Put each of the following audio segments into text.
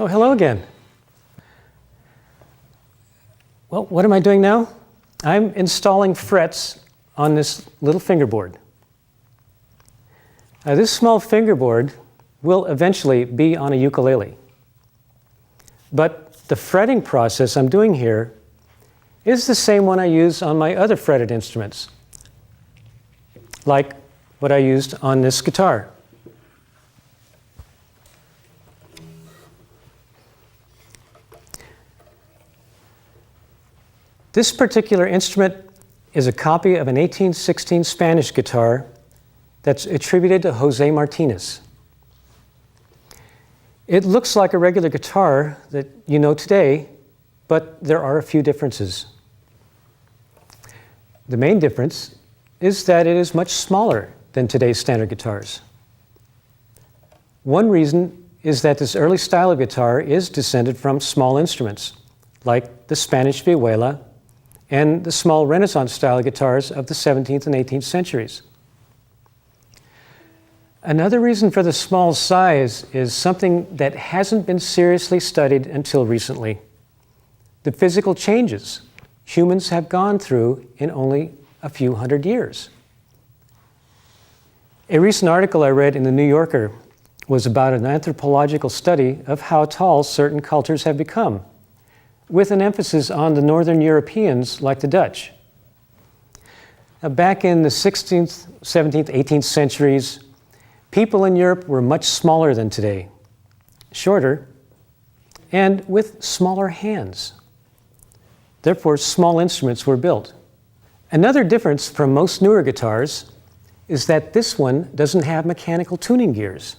Oh, hello again. Well, what am I doing now? I'm installing frets on this little fingerboard. This small fingerboard will eventually be on a ukulele. But the fretting process I'm doing here is the same one I use on my other fretted instruments, like what I used on this guitar. This particular instrument is a copy of an 1816 Spanish guitar that's attributed to Jose Martinez. It looks like a regular guitar that you know today, but there are a few differences. The main difference is that it is much smaller than today's standard guitars. One reason is that this early style of guitar is descended from small instruments, like the Spanish vihuela and the small Renaissance style guitars of the 17th and 18th centuries. Another reason for the small size is something that hasn't been seriously studied until recently: the physical changes humans have gone through in only a few hundred years. A recent article I read in the New Yorker was about an anthropological study of how tall certain cultures have become, with an emphasis on the Northern Europeans like the Dutch. Now, back in the 16th, 17th, 18th centuries, people in Europe were much smaller than today, shorter, and with smaller hands. Therefore, small instruments were built. Another difference from most newer guitars is that this one doesn't have mechanical tuning gears.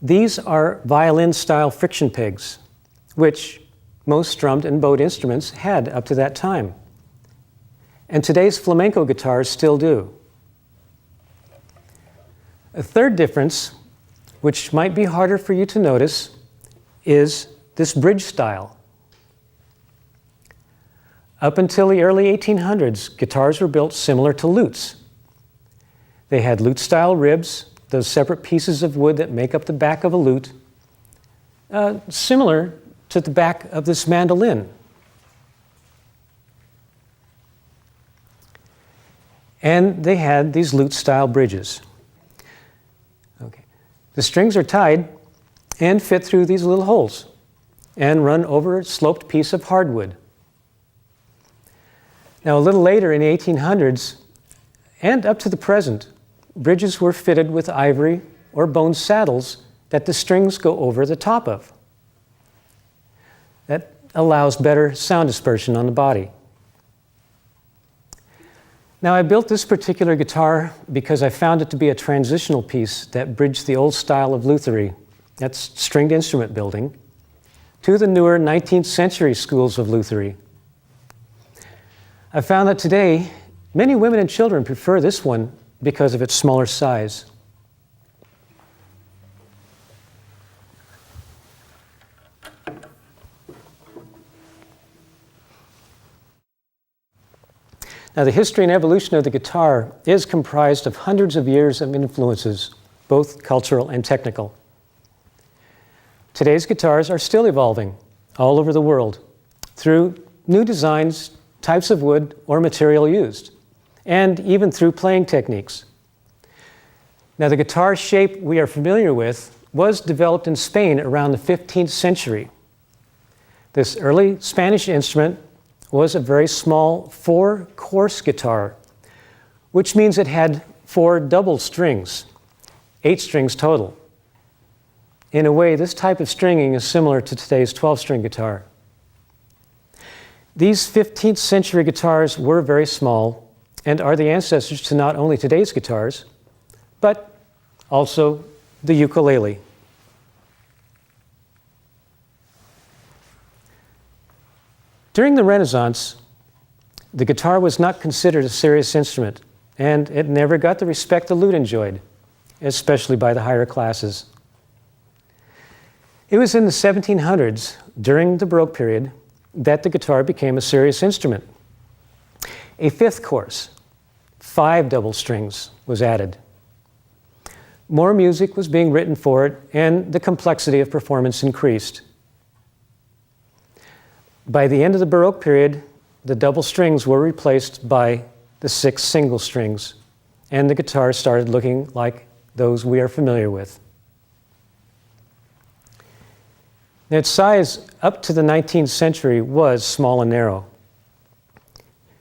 These are violin-style friction pegs, which most strummed and bowed instruments had up to that time. And today's flamenco guitars still do. A third difference, which might be harder for you to notice, is this bridge style. Up until the early 1800s, guitars were built similar to lutes. They had lute-style ribs, those separate pieces of wood that make up the back of a lute, similar to the back of this mandolin. And they had these lute-style bridges. Okay. The strings are tied and fit through these little holes and run over a sloped piece of hardwood. Now, a little later in the 1800s, and up to the present, bridges were fitted with ivory or bone saddles that the strings go over the top of. That allows better sound dispersion on the body. Now, I built this particular guitar because I found it to be a transitional piece that bridged the old style of lutherie, that's stringed instrument building, to the newer 19th century schools of lutherie. I found that today, many women and children prefer this one because of its smaller size. Now, the history and evolution of the guitar is comprised of hundreds of years of influences, both cultural and technical. Today's guitars are still evolving all over the world through new designs, types of wood or material used, and even through playing techniques. Now, the guitar shape we are familiar with was developed in Spain around the 15th century. This early Spanish instrument was a very small 4-course guitar, which means it had 4 double strings, 8 strings total. In a way, this type of stringing is similar to today's 12-string guitar. These 15th century guitars were very small and are the ancestors to not only today's guitars, but also the ukulele. During the Renaissance, the guitar was not considered a serious instrument, and it never got the respect the lute enjoyed, especially by the higher classes. It was in the 1700s, during the Baroque period, that the guitar became a serious instrument. A 5th course, 5 double strings, was added. more music was being written for it, and the complexity of performance increased. By the end of the Baroque period, the double strings were replaced by the 6 single strings, and the guitar started looking like those we are familiar with. Its size up to the 19th century was small and narrow.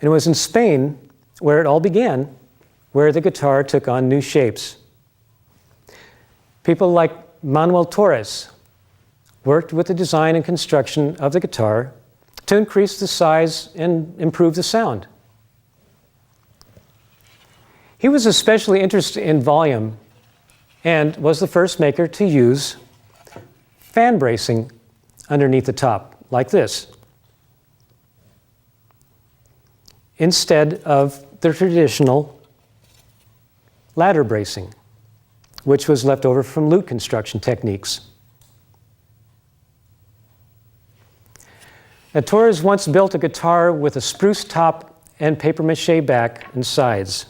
And it was in Spain where it all began, where the guitar took on new shapes. People like Manuel Torres worked with the design and construction of the guitar to increase the size and improve the sound. He was especially interested in volume and was the first maker to use fan bracing underneath the top, like this, instead of the traditional ladder bracing, which was left over from lute construction techniques. Now, Torres once built a guitar with a spruce top and papier-mâché back and sides.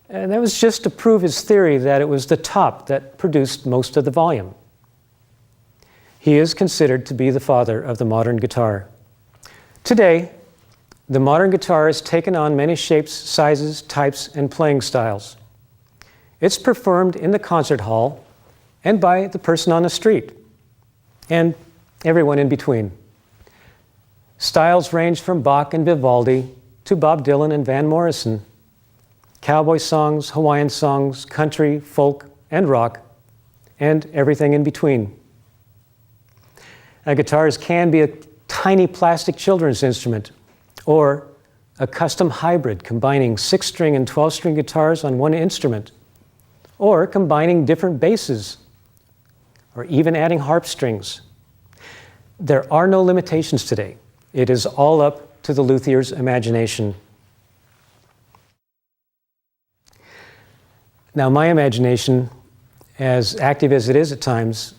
And that was just to prove his theory that it was the top that produced most of the volume. He is considered to be the father of the modern guitar. Today, the modern guitar has taken on many shapes, sizes, types, and playing styles. It's performed in the concert hall and by the person on the street, and everyone in between. Styles range from Bach and Vivaldi to Bob Dylan and Van Morrison. Cowboy songs, Hawaiian songs, country, folk, and rock, and everything in between. Guitars can be a tiny plastic children's instrument, or a custom hybrid combining 6-string and 12-string guitars on one instrument, or combining different basses, or even adding harp strings. There are no limitations today. It is all up to the luthier's imagination. Now, my imagination, as active as it is at times,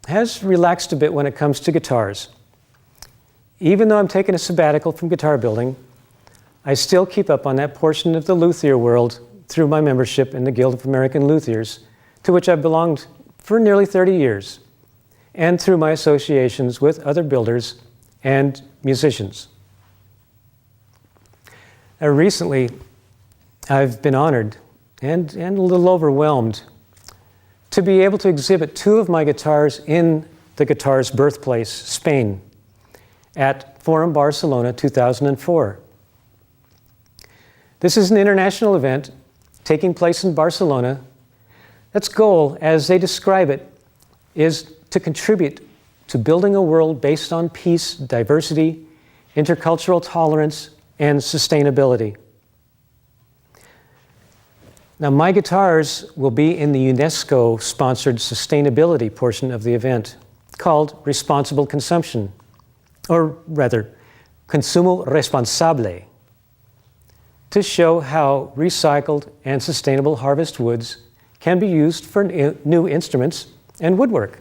has relaxed a bit when it comes to guitars. Even though I'm taking a sabbatical from guitar building, I still keep up on that portion of the luthier world through my membership in the Guild of American Luthiers, to which I've belonged for nearly 30 years, and through my associations with other builders and musicians. Now, recently, I've been honored and a little overwhelmed to be able to exhibit 2 of my guitars in the guitar's birthplace, Spain, at Forum Barcelona 2004. This is an international event taking place in Barcelona. Its goal, as they describe it, is to contribute to building a world based on peace, diversity, intercultural tolerance, and sustainability. Now, my guitars will be in the UNESCO-sponsored sustainability portion of the event, called Responsible Consumption, or rather, Consumo Responsable, to show how recycled and sustainable harvest woods can be used for new instruments and woodwork.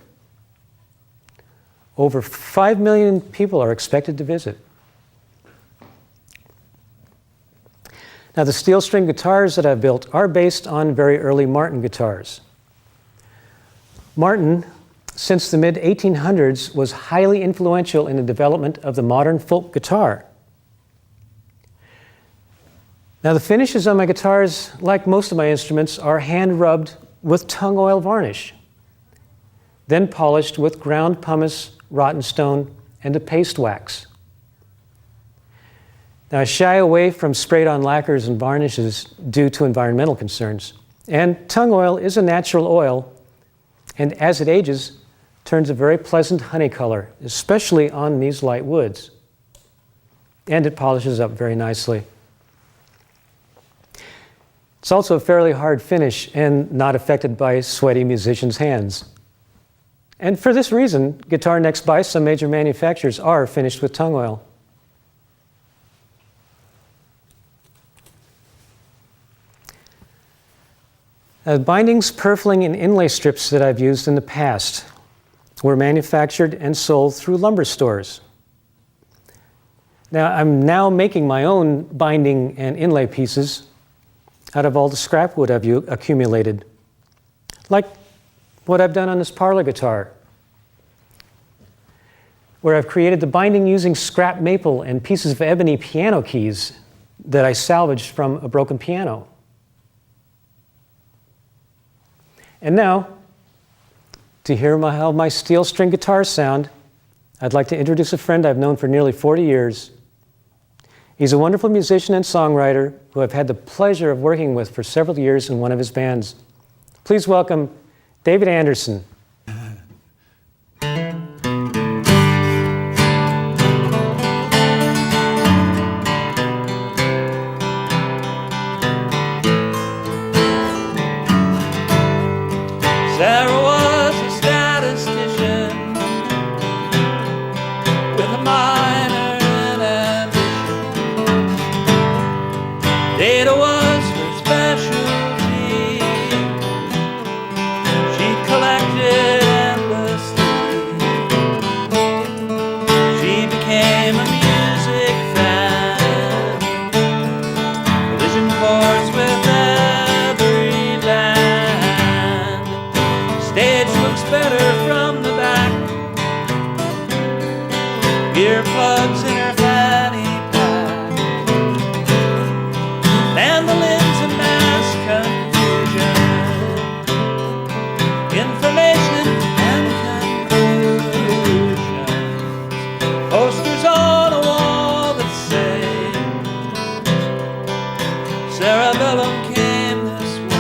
Over 5 million people are expected to visit. Now, the steel string guitars that I've built are based on very early Martin guitars. Martin, since the mid-1800s, was highly influential in the development of the modern folk guitar. Now, the finishes on my guitars, like most of my instruments, are hand-rubbed with tung oil varnish, then polished with ground pumice, rotten stone, and a paste wax. Now, I shy away from sprayed-on lacquers and varnishes due to environmental concerns. And tung oil is a natural oil, and as it ages, turns a very pleasant honey color, especially on these light woods. And it polishes up very nicely. It's also a fairly hard finish and not affected by sweaty musicians' hands. And for this reason, guitar necks by some major manufacturers are finished with tung oil. Bindings, purfling, and inlay strips that I've used in the past were manufactured and sold through lumber stores. Now, I'm now making my own binding and inlay pieces out of all the scrap wood I've accumulated. like what I've done on this parlor guitar, where I've created the binding using scrap maple and pieces of ebony piano keys that I salvaged from a broken piano. And now, to hear how my steel string guitars sound, I'd like to introduce a friend I've known for nearly 40 years. He's a wonderful musician and songwriter who I've had the pleasure of working with for several years in one of his bands. Please welcome David Anderson. Sarah was a statistician with a minor in ambition. Data was her specialty. She collected endlessly. She became a music fan. Collision course with every band. Stage looks better from the back. Earplugs in her fanny pack. Mandolins and mass confusion. Information and conclusions. Posters on a wall that say Cerebellum came this way.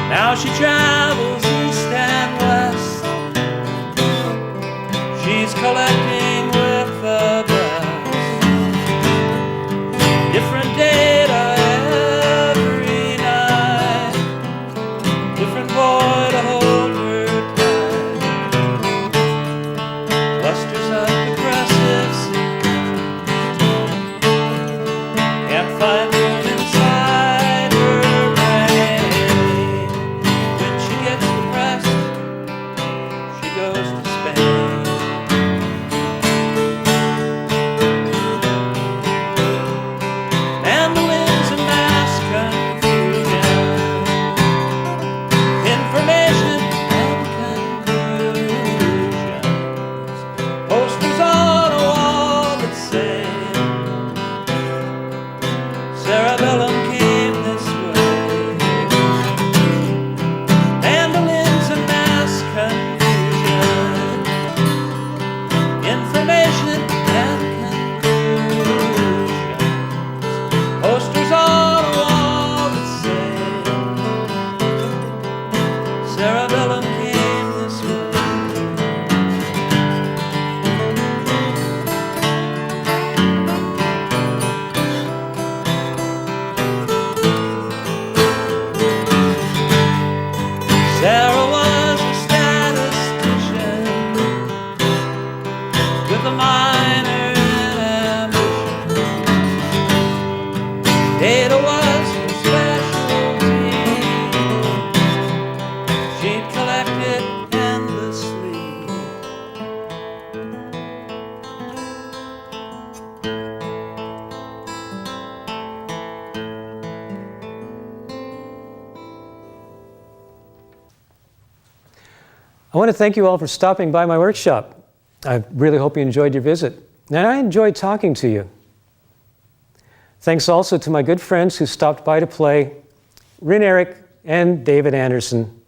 Now she travels east and west. She's collecting with the best. Different data every night. Different boy to hold her tight. Clusters of depressive symptoms. Can't find room inside her brain. When she gets depressed, she goes to Spain. Mandolins and mass confusion. Information and conclusions. Posters on a wall that say Cerebellum came this way. Mandolins and mass confusion. Information and conclusions. Posters on a wall that say Cerebellum came this way. Sarah was a statistician with a minor in ambition. Data was her specialty. She'd collected endlessly. I want to thank you all for stopping by my workshop. I really hope you enjoyed your visit, and I enjoyed talking to you. Thanks also to my good friends who stopped by to play, Rin Eric and David Anderson.